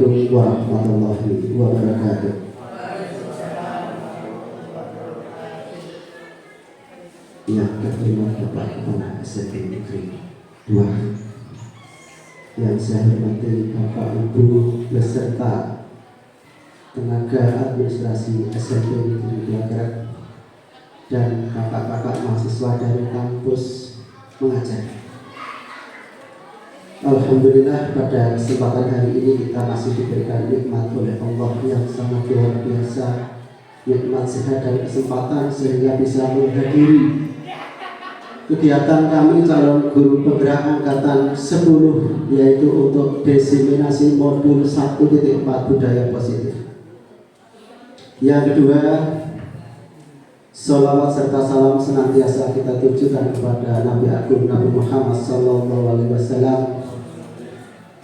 Assalamualaikum warahmatullahi wabarakatuh. Yang terima Bapak Kepala SMP Negeri 2, yang saya hormati Bapak Ibu beserta tenaga administrasi SMP Negeri 2 Gerak dan kakak-kakak mahasiswa dari kampus mengajar. Alhamdulillah, pada kesempatan hari ini kita masih diberikan nikmat oleh Allah yang sangat luar biasa, nikmat sehat dan kesempatan sehingga bisa menghadiri kegiatan kami calon guru penggerak angkatan 10, yaitu untuk diseminasi modul 1.4 budaya positif. Yang kedua, sholawat serta salam senantiasa kita tujukan kepada Nabi Agung Nabi Muhammad SAW,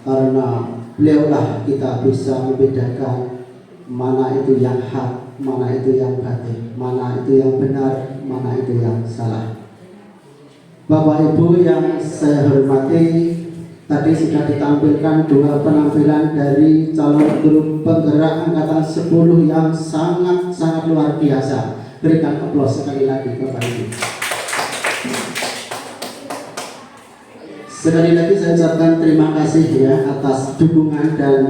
karena beliaulah kita bisa membedakan mana itu yang hak, mana itu yang batil, mana itu yang benar, mana itu yang salah. Bapak Ibu yang saya hormati, tadi sudah ditampilkan dua penampilan dari calon guru penggerak angkatan 10 yang sangat luar biasa. Berikan aplaus sekali lagi Bapak Ibu. Sekali lagi saya ucapkan terima kasih ya atas dukungan dan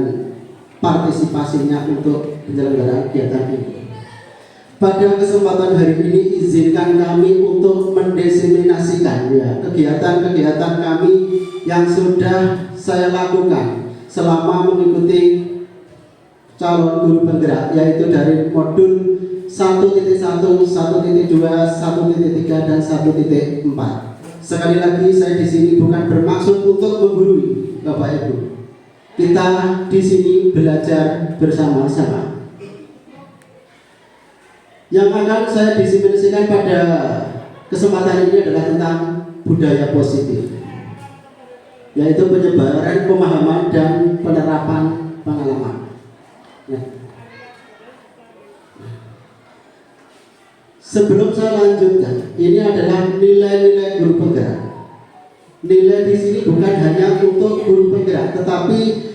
partisipasinya untuk penyelenggaraan kegiatan ini. Pada kesempatan hari ini izinkan kami untuk mendiseminasikan ya kegiatan-kegiatan kami yang sudah saya lakukan selama mengikuti calon guru penggerak, yaitu dari modul 1.1, 1.2, 1.3 dan 1.4. Sekali lagi saya di sini bukan bermaksud untuk menggurui Bapak Ibu. Kita di sini belajar bersama-sama. Yang akan saya diseminasikan pada kesempatan ini adalah tentang budaya positif, yaitu penyebaran pemahaman dan penerapan pengalaman. Ya. Sebelum saya lanjutkan, ini adalah nilai-nilai guru penggerak. Nilai di sini bukan hanya untuk guru penggerak, tetapi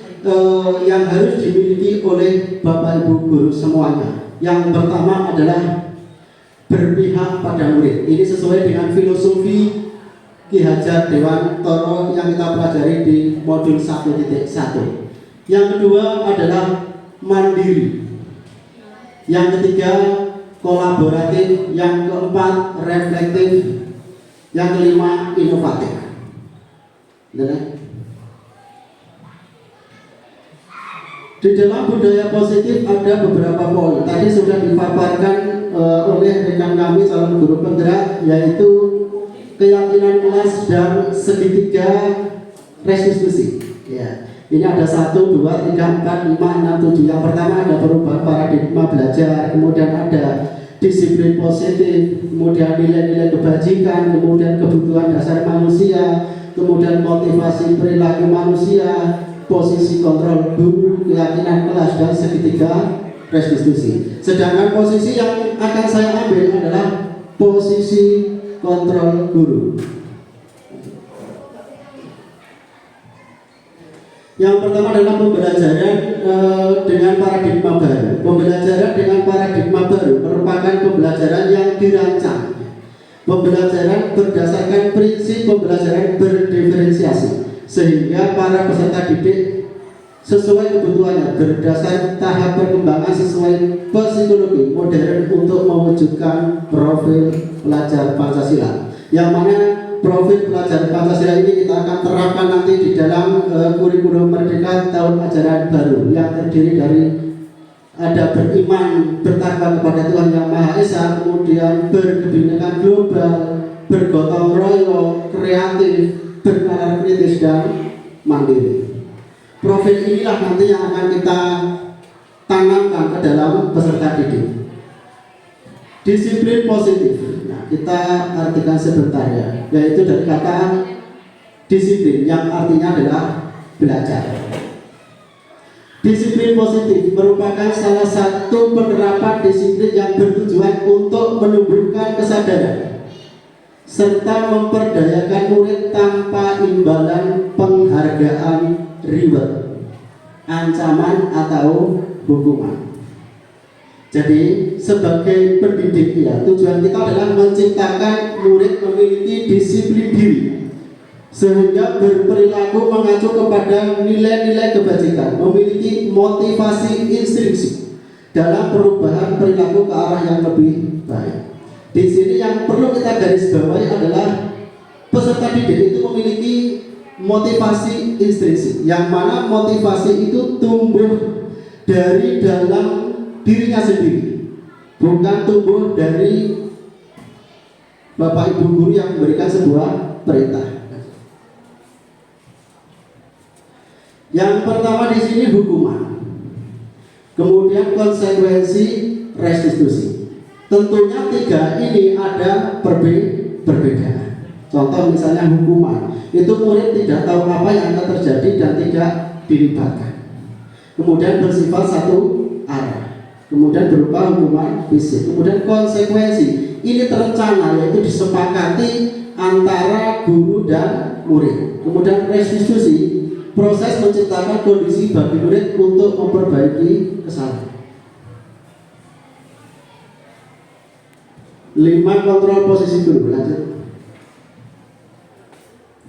yang harus dimiliki oleh Bapak Ibu guru semuanya. Yang pertama adalah berpihak pada murid. Ini sesuai dengan filosofi Ki Hajar Dewantoro yang kita pelajari di modul 1.1. Yang kedua adalah mandiri. Yang ketiga kolaboratif, yang keempat reflektif, yang kelima inovatif. Di dalam budaya positif ada beberapa poin. Tadi sudah dipaparkan oleh rekan kami calon guru penggerak, yaitu keyakinan kelas dan segitiga restitusi. Ya. Ini ada 1, 2, 3, 4, 5, 6, 7. Yang pertama ada perubahan paradigma belajar, kemudian ada disiplin positif, kemudian nilai-nilai kebajikan, kemudian kebutuhan dasar manusia, kemudian motivasi perilaku manusia, posisi kontrol guru, keyakinan kelas, dan segitiga restitusi. Sedangkan posisi yang akan saya ambil adalah posisi kontrol guru. Yang pertama adalah pembelajaran dengan paradigma baru. Pembelajaran dengan paradigma baru merupakan pembelajaran yang dirancang. Pembelajaran berdasarkan prinsip pembelajaran berdiferensiasi, sehingga para peserta didik sesuai kebutuhannya berdasar tahap perkembangan sesuai psikologi modern untuk mewujudkan profil pelajar Pancasila. Yang mana profil pelajar Pancasila ini kita akan terapkan nanti di dalam kurikulum Merdeka tahun ajaran baru yang terdiri dari ada beriman, bertakwa kepada Tuhan Yang Maha Esa, kemudian berkebinekaan global, bergotong royong, kreatif, bernalar kritis, dan mandiri. Profil inilah nanti yang akan kita tanamkan ke dalam peserta didik. Disiplin positif. Nah, kita artikan sebentar ya, yaitu dari kata disiplin yang artinya adalah belajar. Disiplin positif merupakan salah satu penerapan disiplin yang bertujuan untuk menumbuhkan kesadaran serta memperdayakan murid tanpa imbalan penghargaan reward. ancaman atau hukuman. Jadi sebagai pendidik ya, tujuan kita adalah menciptakan murid memiliki disiplin diri sehingga berperilaku mengacu kepada nilai-nilai kebajikan, memiliki motivasi intrinsik dalam perubahan perilaku ke arah yang lebih baik. Di sini yang perlu kita garis bawahi adalah peserta didik itu memiliki motivasi intrinsik, yang mana motivasi itu tumbuh dari dalam dirinya sendiri, bukan tumbuh dari Bapak Ibu guru yang memberikan sebuah perintah. Yang pertama di sini hukuman, kemudian konsekuensi, restitusi. Tentunya tiga ini ada perbedaan. Contoh misalnya hukuman, itu murid tidak tahu apa yang akan terjadi dan tidak dilibatkan. Kemudian bersifat satu arah. Kemudian berupa hukuman fisik. Kemudian konsekuensi, ini terencana, yaitu disepakati antara guru dan murid. Kemudian restitusi, proses menciptakan kondisi bagi murid untuk memperbaiki kesalahan. 5. Kontrol posisi guru. Lanjut.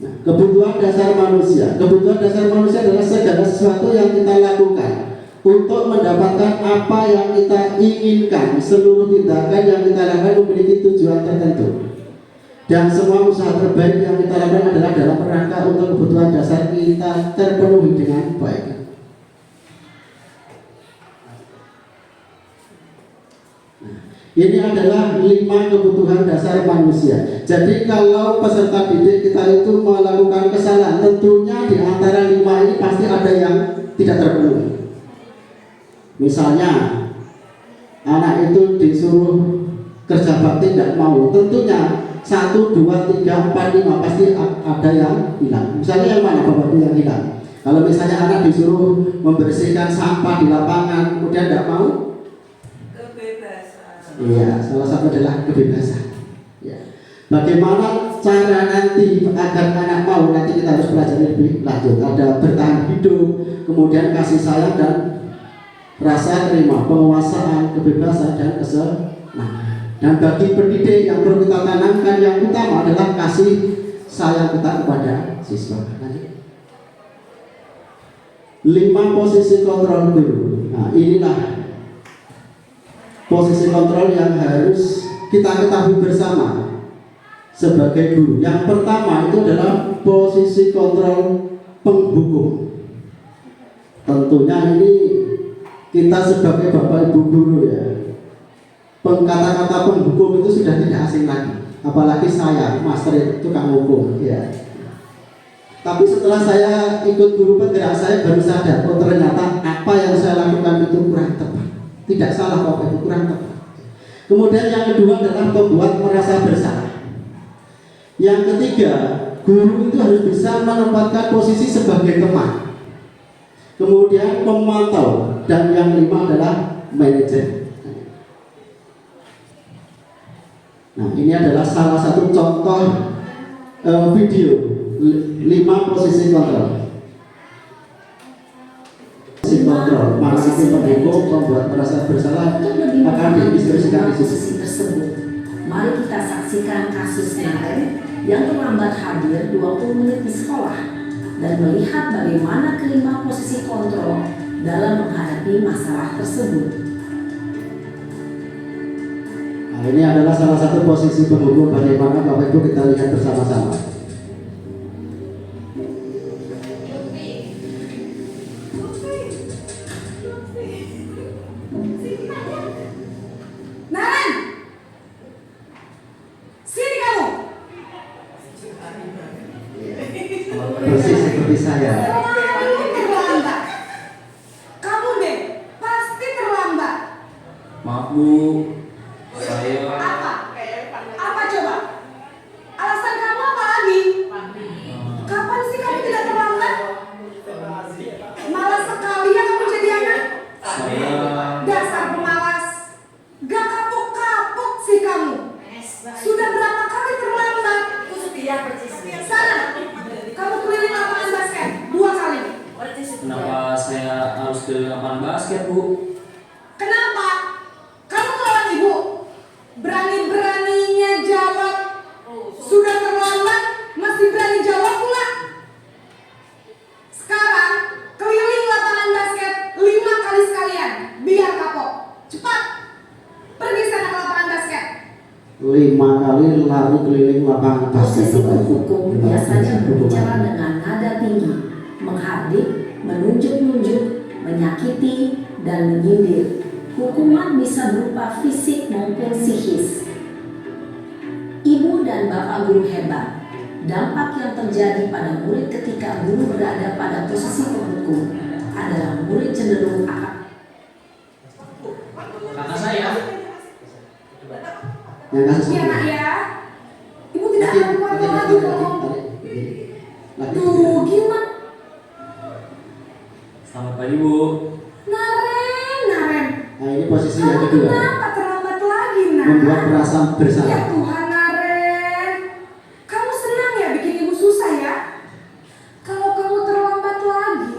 Nah, kebutuhan dasar manusia. Kebutuhan dasar manusia adalah segala sesuatu yang kita lakukan untuk mendapatkan apa yang kita inginkan. Seluruh tindakan yang kita lakukan memiliki tujuan tertentu, dan semua usaha terbaik yang kita lakukan adalah dalam rangka untuk kebutuhan dasar kita terpenuhi dengan baik. Ini adalah 5 kebutuhan dasar manusia. Jadi kalau peserta didik kita itu melakukan kesalahan, tentunya di antara 5 ini pasti ada yang tidak terpenuhi. Misalnya anak itu disuruh kerja bakti tidak mau, tentunya 1, 2, 3, 4, 5 pasti ada yang hilang. Misalnya yang mana Bapak Ibu yang hilang? Kalau misalnya anak disuruh membersihkan sampah di lapangan kemudian tidak mau, kebebasan. Iya, salah satu adalah kebebasan. Ya. Bagaimana cara nanti agar anak mau, nanti kita harus pelajari lebih lanjut. Ada bertahan hidup, kemudian kasih sayang dan rasa terima, penguasaan, kebebasan dan kesenangan. Dan bagi pendidik yang perlu kita tanamkan yang utama adalah kasih sayang kita kepada siswa. 5 posisi kontrol guru. Nah, inilah posisi kontrol yang harus kita ketahui bersama sebagai guru. Yang pertama itu adalah posisi kontrol penghukum. Tentunya ini kita sebagai Bapak Ibu guru ya, kata-kata penghukum itu sudah tidak asing lagi. Apalagi saya, master tukang hukum ya. Tapi setelah saya ikut guru penggerak, saya baru sadar, oh ternyata apa yang saya lakukan itu kurang tepat. Tidak salah Bapak Ibu, kurang tepat. Kemudian yang kedua adalah membuat merasa bersalah. Yang ketiga, guru itu harus bisa menempatkan posisi sebagai teman. Kemudian memantau, dan yang 5 adalah manajer. Nah, ini adalah salah satu contoh video 5 posisi kontrol. Posisi kontrol, posisi pendukung, membuat merasa bersalah akan diinstruksikan di posisi tersebut. Mari kita saksikan kasus kemarin yang terlambat hadir 20 menit di sekolah dan melihat bagaimana kelima posisi kontrol dalam menghadapi masalah tersebut. Nah, ini adalah salah satu posisi penghukum. Bagaimana Bapak Ibu kita lihat bersama-sama. Naran, sini kamu. Persis seperti saya. Kamu terlambat. Kamu deh pasti terlambat. Maaf Bu, saya Apa coba? Alasan kamu apa lagi? Kapan sih kamu tidak terlambat? Malas sekali ya kamu jadi anak. saya Dasar pemalas. Gak kapok-kapok sih kamu. Sudah berapa kali terlambat? Sana, kamu keliling lapangan basket 2 kali. kenapa saya saya harus ke lapangan basket, Bu. Kenapa? Kamu melawan ibu? Berani-beraninya jawab. Sudah terlambat, masih berani jawab pula. Sekarang, keliling lapangan basket 5 kali sekalian. Biar kapok. Cepat. Pergi sana ke lapangan basket. 5 kali lari keliling lapangan basket. Posisi penghukum biasanya berbicara dengan nada tinggi, menghardik, menunjuk-nunjuk, menyakiti, dan menyindir. Hukuman bisa berupa fisik maupun psikis. Ibu dan bapak guru hebat. Dampak yang terjadi pada murid ketika guru berada pada posisi penghukum adalah murid cenderung akan Kakak saya. Yang kasus Iya nak ya. Ibu tidak akan kuat lagi kalau tuh gimana? Selamat pagi, Bu. Naren. Nah ini posisi yang Kamu kedua, kenapa terlambat lagi nak? membuat perasaan Ya bersalah. Tuhan Naren. Kamu senang ya bikin ibu susah ya? Kalau kamu terlambat lagi,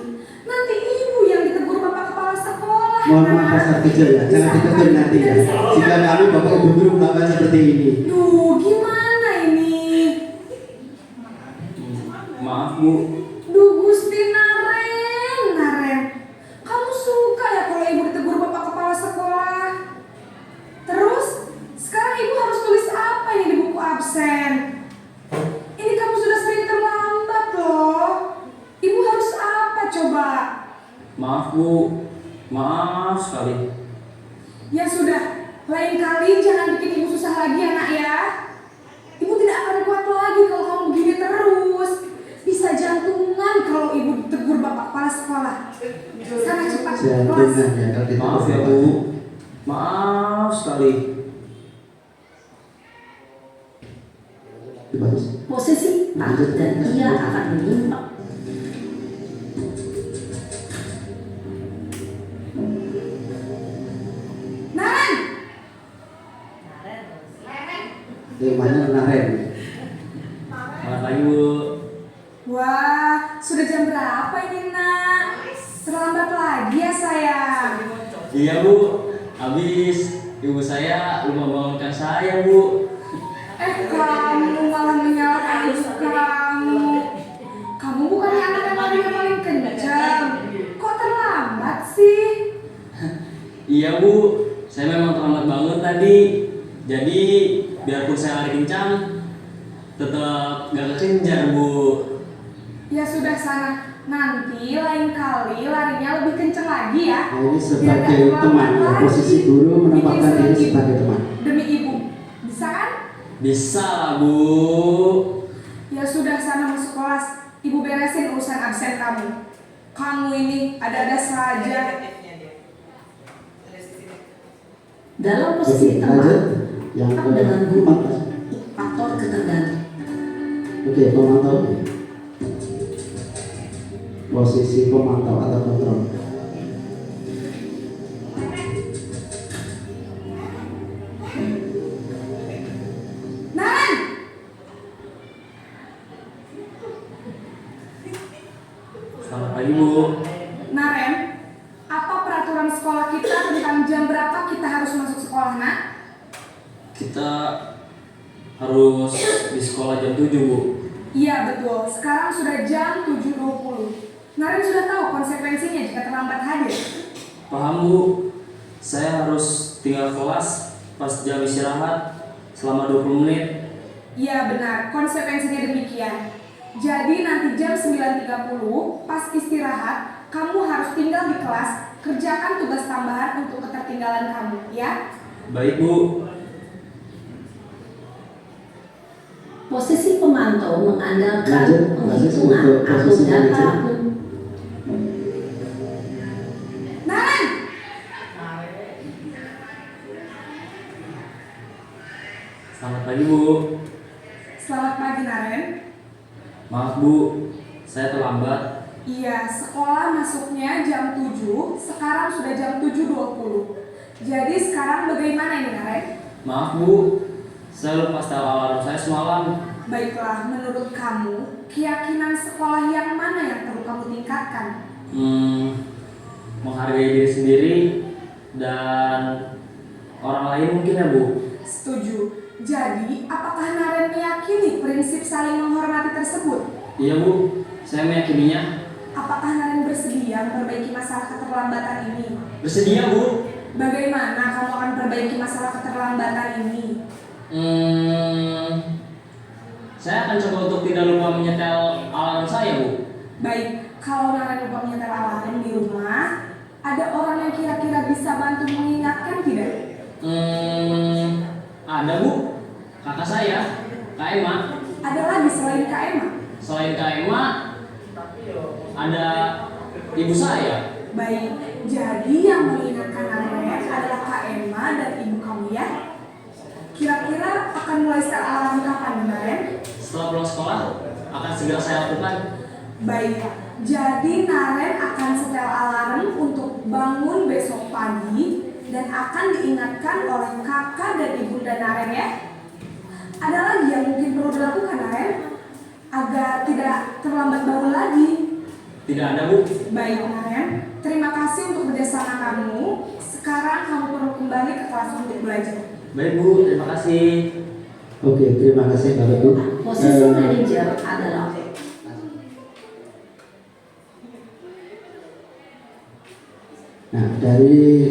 nanti ibu yang ditegur bapak kepala sekolah. Mohon maaf Nak. pasar kecil ya, jangan ditegur nanti ya. Jika kami bapak ibu guru melakukan seperti ini. Duh, gimana ini? Maaf, Bu. Duh Gusti Naren. Kamu suka ya kalau ibu ditegur bapak kepala sekolah? Terus, sekarang ibu harus tulis apa ini di buku absen? Ini kamu sudah sering terlambat loh. Ibu harus apa coba? Maaf, Bu. Maaf sekali. Ya sudah, lain kali jangan bikin ibu susah lagi ya nak ya. Ibu tidak akan kuat lagi kalau kamu begini terus. Bisa jantungan kalau ibu ditegur bapak kepala sekolah. Sana cepat kelas. Jangan ya kalau ditegur Maaf ya, bapak. Bu. Maaf sekali. Bagus. posisi tak dan ia akan menyimpang. Naren. Temanya Naren. Selamat pagi, Bu. Wah, sudah jam berapa ini nak? Terlambat lagi ya sayang. Iya, Bu. Habis ibu saya lupa bangunkan saya, Bu. Kamu malah menyalahkan ibu kamu. Kamu bukannya anak yang larinya paling kencang. Kok terlambat sih? Iya, Bu. Saya memang terlambat banget tadi. Jadi, biarpun saya lari kencang, tetap gak kekejar, Bu. Ya sudah sana. Nanti lain kali larinya lebih kencang lagi ya. Nah ini Biar sebagai gak terlambat teman ya, lagi. posisi guru menempatkan Bikin diri sendiri. sebagai teman. Demi ibu. Bisa kan? Bisa lah, Bu. Ya sudah sana masuk kelas. Ibu beresin urusan absen kamu. Kamu ini ada-ada saja. Dalam Oke, posisi lanjut. teman, Yang tetap dengan guru, keempat. faktor ketergantungan. Oke, pemantau. Posisi pemantau atau kontrol. Naren. Selamat pagi, Bu. Naren, apa peraturan sekolah kita tentang jam berapa kita harus masuk sekolah, nak? Kita harus di sekolah jam 7, Bu. Iya betul, sekarang sudah jam 7.20. Naren sudah tahu konsekuensinya jika terlambat hadir. Paham, Bu. Saya harus tinggal kelas pas jam istirahat selama 20 menit. Iya benar, konsekuensinya demikian. Jadi nanti jam 9.30 pas istirahat, kamu harus tinggal di kelas, kerjakan tugas tambahan untuk ketertinggalan kamu, ya? Baik, Bu. Posisi pemantau mengandalkan Lanjut, penghitungan untuk atau posisi data. Naren! Selamat pagi, Bu. Selamat pagi Naren. Maaf, Bu. Saya terlambat. Iya, sekolah masuknya jam 7, sekarang sudah jam 7.20. Jadi sekarang bagaimana ini Naren? Maaf, Bu. Saya lupa setel alarm saya semalam. Baiklah, menurut kamu, keyakinan sekolah yang mana yang perlu kamu tingkatkan? menghargai diri sendiri dan orang lain mungkin ya Bu. Setuju. Jadi, apakah Naren meyakini prinsip saling menghormati tersebut? Iya Bu, saya meyakininya. Apakah Naren bersedia memperbaiki masalah keterlambatan ini? Bersedia Bu. Bagaimana kamu akan perbaiki masalah keterlambatan ini? Saya akan coba untuk tidak lupa menyetel alarm saya Bu. Baik, kalau Naren lupa menyetel alarm di rumah, ada orang yang kira-kira bisa bantu mengingatkan tidak? Ada Bu, kakak saya, Kak Emma. Ada lagi selain Kak Emma? Selain Kak Emma, ada ibu saya. Baik, jadi yang mengingatkan Naren adalah Kak Emma dan ibu kamu ya? Kira-kira akan mulai setel alarm kapan Naren? Setelah pulang sekolah, akan segera saya lakukan. Baik, jadi Naren akan setel alarm untuk bangun besok pagi dan akan diingatkan oleh kakak dan ibu dan Naren ya. Ada lagi yang mungkin perlu dilakukan Naren agar tidak terlambat bangun lagi? Tidak ada Bu. Baik Naren, terima kasih untuk kerjasama kamu. Sekarang kamu perlu kembali ke kelas untuk belajar. Baik Bu, terima kasih. Oke, terima kasih Bapak Ibu. Posisi manajer adalah Nah, dari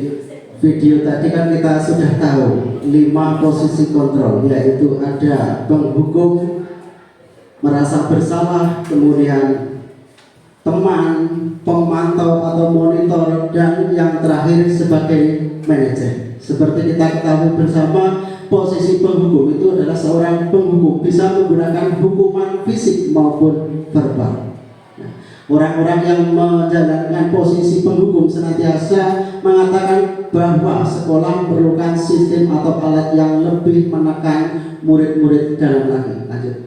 video tadi kan kita sudah tahu 5 posisi kontrol, yaitu ada penghukum, merasa bersalah, kemudian teman, pemantau atau monitor, dan yang terakhir sebagai manajer. Seperti kita ketahui bersama, posisi penghukum itu adalah seorang penghukum bisa menggunakan hukuman fisik maupun verbal. Orang-orang yang menjalankan posisi penghukum senantiasa mengatakan bahwa sekolah memerlukan sistem atau alat yang lebih menekan murid-murid dalam lagi. Lanjut.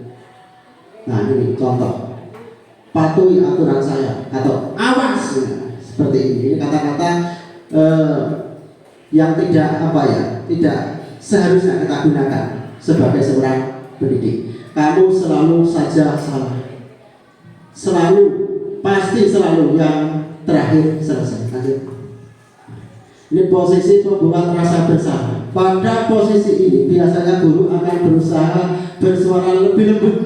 Nah, ini contoh. Patuhi aturan saya atau awas. Nah, seperti ini. Ini kata-kata yang tidak seharusnya kita gunakan sebagai seorang pendidik. Kamu selalu saja salah. Pasti selalu yang terakhir selesai. Lanjut. Ini posisi membuat rasa bersalah. Pada posisi ini biasanya guru akan berusaha bersuara lebih lembut.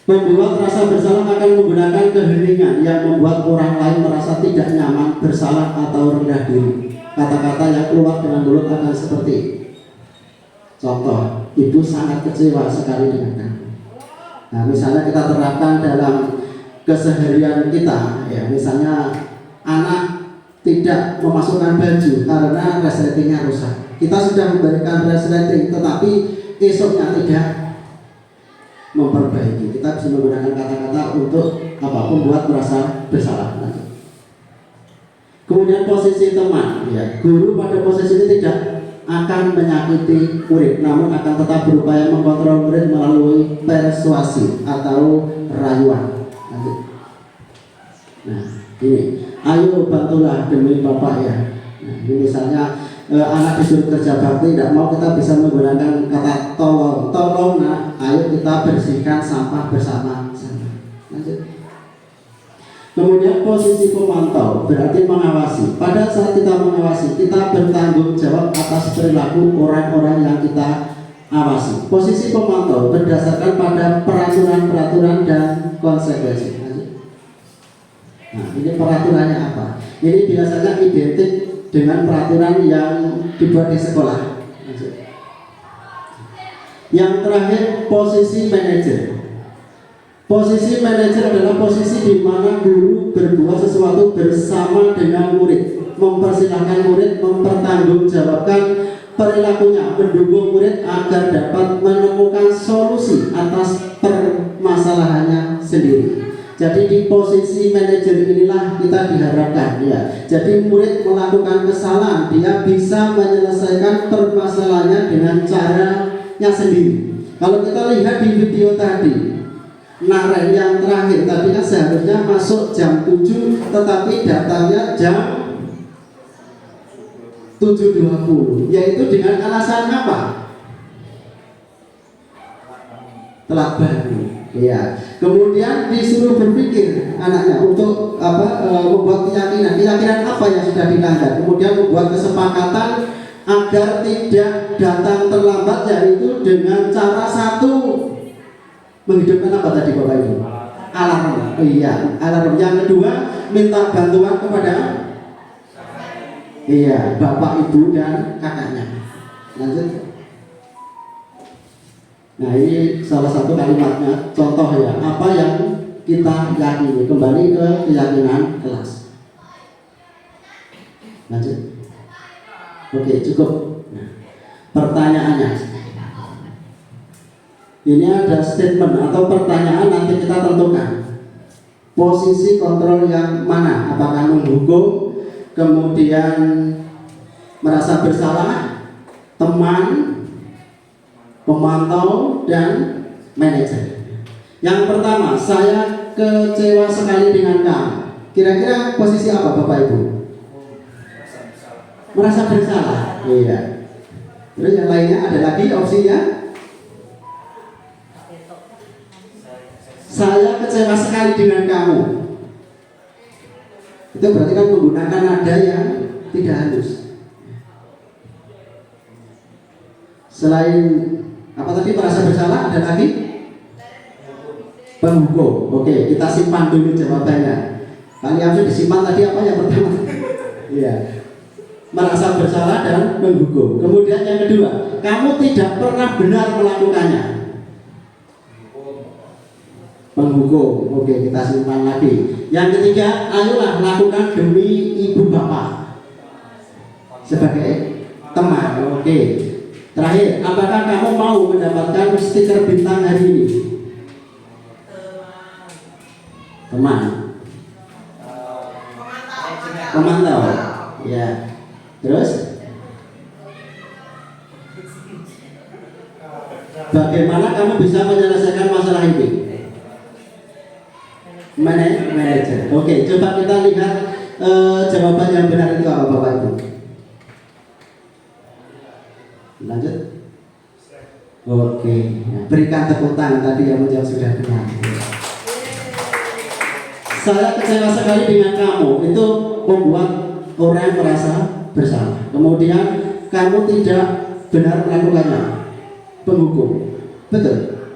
Membuat rasa bersalah akan menggunakan keheningan yang membuat orang lain merasa tidak nyaman, bersalah atau rendah diri. Kata-kata yang keluar dengan mulut akan seperti contoh, ibu sangat kecewa sekali dengan kamu. Nah, misalnya kita terapkan dalam keseharian kita, ya, misalnya anak tidak memasukkan baju karena resletingnya rusak. Kita sudah memberikan resleting, tetapi esoknya tidak memperbaiki. Kita bisa menggunakan kata-kata untuk membuat merasa bersalah. Kemudian posisi teman, ya, guru pada posisi ini tidak akan menyakiti murid, namun akan tetap berupaya mengontrol murid melalui persuasi atau rayuan. Nah, ini, ayo bantulah demi Bapak ya. Nah, ini misalnya anak disuruh kerja bakti, tidak mau, kita bisa menggunakan kata tolong nak, ayo kita bersihkan sampah bersama-sama. Lanjut. Kemudian posisi pemantau berarti mengawasi. Pada saat kita mengawasi, kita bertanggung jawab atas perilaku orang-orang yang kita awasi. Posisi pemantau berdasarkan pada peraturan-peraturan dan konsekuensi. Nah, ini peraturannya apa? Ini biasanya identik dengan peraturan yang dibuat di sekolah. Yang terakhir, posisi manajer. Posisi manajer adalah posisi di mana guru berbuat sesuatu bersama dengan murid, mempersilahkan murid mempertanggungjawabkan perilakunya, mendukung murid agar dapat menemukan solusi atas permasalahannya sendiri. Jadi di posisi manajer inilah kita diharapkan, ya. Jadi murid melakukan kesalahan, dia bisa menyelesaikan permasalahannya dengan caranya sendiri. Kalau kita lihat di video tadi, Naren yang terakhir tadi kan seharusnya masuk jam 7, tetapi datangnya jam 7.20, yaitu dengan alasan apa? Telat bangun. Iya. Kemudian disuruh berpikir anaknya untuk membuat keyakinan apa yang sudah dilanggar. Kemudian membuat kesepakatan agar tidak datang terlambat, yaitu dengan cara satu menghidupkan apa tadi Bapak Ibu? Alarm. Iya, alarm. Yang kedua minta bantuan kepada bapak ibu dan kakaknya. Lanjut. Nah, ini salah satu kalimatnya, contoh ya, apa yang kita yakini, kembali ke keyakinan kelas. Lanjut. Oke, cukup. Nah, pertanyaannya, ini ada statement atau pertanyaan, nanti kita tentukan posisi kontrol yang mana, apakah menghukum, kemudian merasa bersalah, teman, pemantau, dan manajer. Yang pertama, saya kecewa sekali dengan kamu. Kira-kira posisi apa Bapak Ibu? Merasa bersalah. Iya. Terus yang lainnya ada lagi opsinya? Saya kecewa sekali dengan kamu. Itu berarti kan menggunakan nada yang tidak halus. Selain apa tadi merasa bersalah, ada lagi penghukum. Oke, kita simpan dulu jawabannya. Pak Liamsu disimpan tadi apa yang pertama? Iya, merasa bersalah dan menghukum. Kemudian yang kedua, kamu tidak pernah benar melakukannya. Penghukum. Oke, kita simpan lagi. Yang ketiga, ayolah lakukan demi ibu bapak sebagai teman. Oke. Terakhir, apakah kamu mau mendapatkan stiker bintang hari ini? Teman. Pemantau. Ya. Terus? Bagaimana kamu bisa menyelesaikan masalah ini? Manajer. Oke, coba kita lihat jawaban yang benar itu apa Bapak Ibu? Lanjut. Oke, berikan tepuk tangan tadi yang menjawab sudah benar. Saya kecewa sekali dengan kamu. Itu membuat orang merasa bersalah. Kemudian kamu tidak benar melakukannya. Penghukum. Betul.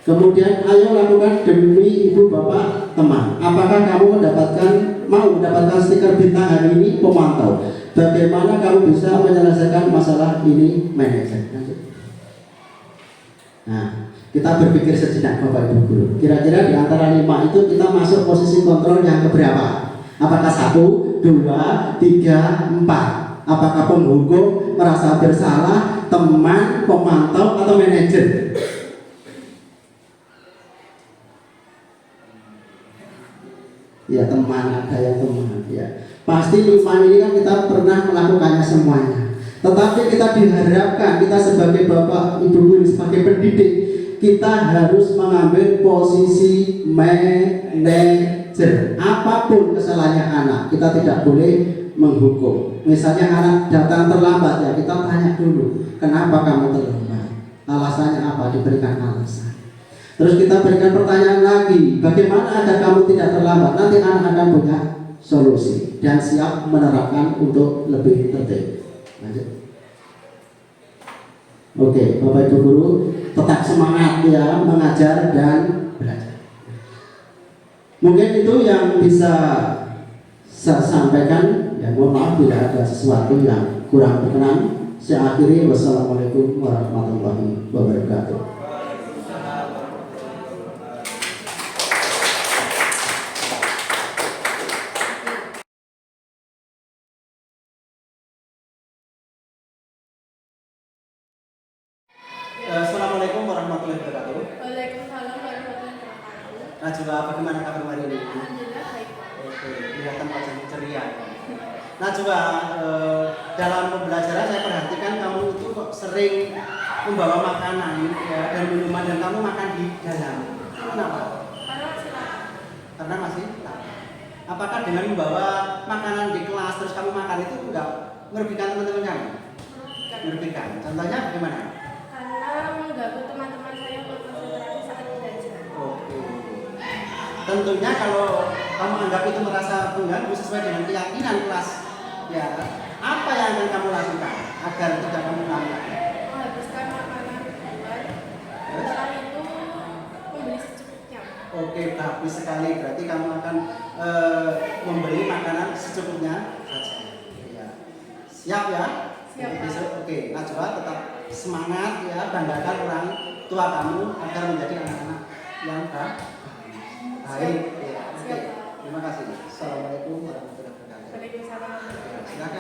Kemudian ayo lakukan demi ibu bapak teman. Apakah kamu mau mendapatkan stiker bintang hari ini? Pemantau. Bagaimana kamu bisa menyelesaikan masalah ini? Manajer. Nah, kita berpikir sejenak Bapak Ibu Guru. Kira-kira di antara 5 itu kita masuk posisi kontrol yang keberapa? Apakah 1, 2, 3, 4? Apakah penghukum, merasa bersalah, teman, pemantau, atau manajer? Ya, teman, ada yang teman ya. Pasti 5 ini kan kita pernah melakukannya semuanya. Tetapi kita diharapkan, kita sebagai bapak, ibu guru, sebagai pendidik, kita harus mengambil posisi manajer. Apapun kesalahannya anak, kita tidak boleh menghukum. Misalnya anak datang terlambat, ya kita tanya dulu, kenapa kamu terlambat? Alasannya apa? Diberikan alasan. Terus kita berikan pertanyaan lagi, bagaimana agar kamu tidak terlambat? Nanti anak akan punya solusi dan siap menerapkan untuk lebih tertib. Lanjut. Oke, Bapak Ibu Guru, tetap semangat ya mengajar dan belajar. Mungkin itu yang bisa saya sampaikan. Ya, mohon maaf bila ada sesuatu yang kurang berkenan. Saya akhiri. Wassalamualaikum warahmatullahi wabarakatuh. Assalamualaikum warahmatullahi wabarakatuh. Waalaikumsalam warahmatullahi wabarakatuh. Najwa, bagaimana kabar hari ini? Alhamdulillah baik. Oke, kelihatan wajahnya ceria. Najwa, dalam pembelajaran saya perhatikan kamu itu kok sering membawa makanan ya, dan minuman dan kamu makan di dalam. Kenapa? Karena masih lapar. Karena masih lapar. Apakah dengan membawa makanan di kelas terus kamu makan itu enggak merugikan teman-teman kamu? Merugikan. Contohnya bagaimana? Karena mengganggu teman-teman saya untuk konsentrasi tentunya kalau kamu anggap itu merasa mengganggu sesuai dengan keyakinan kelas, ya apa yang akan kamu lakukan agar tidak kamu ulangi? Menghabiskan makanan di luar. Setelah itu membeli secukupnya. Oke, bagus sekali. Berarti kamu akan membeli makanan secukupnya saja. Ya. Siap ya? Siap, Untuk Pak. besok. Oke, Najwa tetap semangat ya, banggakan orang tua kamu agar menjadi anak-anak yang baik. Ya, oke. Siap. Terima kasih. Assalamualaikum warahmatullahi wabarakatuh. Waalaikumsalam. Ya, silakan.